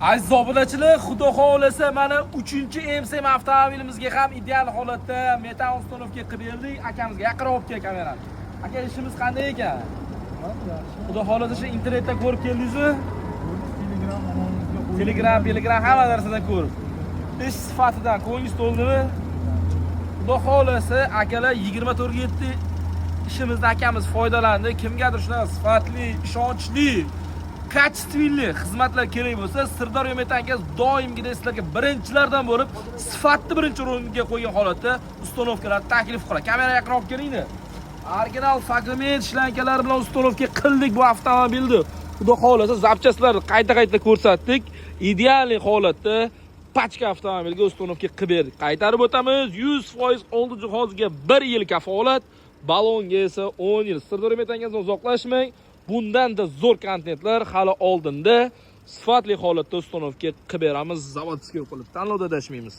Aziz obunachilar, xudo xohlasa mana 3-MC avtomobilimizga ham ideal holatda metan uстановка qilib berdik. Akamizga yaqinroq olib kel kamerani. Aka, ishimiz qanday ekan? Xudo xohlasa shu internetda ko'rib keldingizmi? Telegram hamma narsadan ko'rib. Ish sifatidan ko'nglingiz to'ldimi? Xudo xohlasa akalar 24/7 ishimizda akamiz foydalandi. Kimgadir shunaqa sifatli, ishonchli, kачественный xizmatlar kerak bo'lsa, Sirdaryo Metan Gaz doimgidek sizlarga birinchilardan bo'lib, sifatni birinchi o'ringa qo'ygan holatda uстановkalar taklif qiladi. Kamera yaqinroq olib kelinglar. Original fragment shlankalar bilan uстановка qildik bu avtomobilni. Xudo xohlasa zapchastlarni qayta ko'rsatdik. Ideal holatda pachka avtomobilga uстановка qilib berdik. Qaytarib o'tamiz. 100% oldi jihozga 1 yil kafolat, balonga esa 10 yil. Sirdaryo Metan Gazdan uzoqlashmang. Bundan-da zo'r kontentlar hali oldinda sifatli holatda uстановка qilib beramiz. Zavodskiy qilib tanlovda adashmaymiz.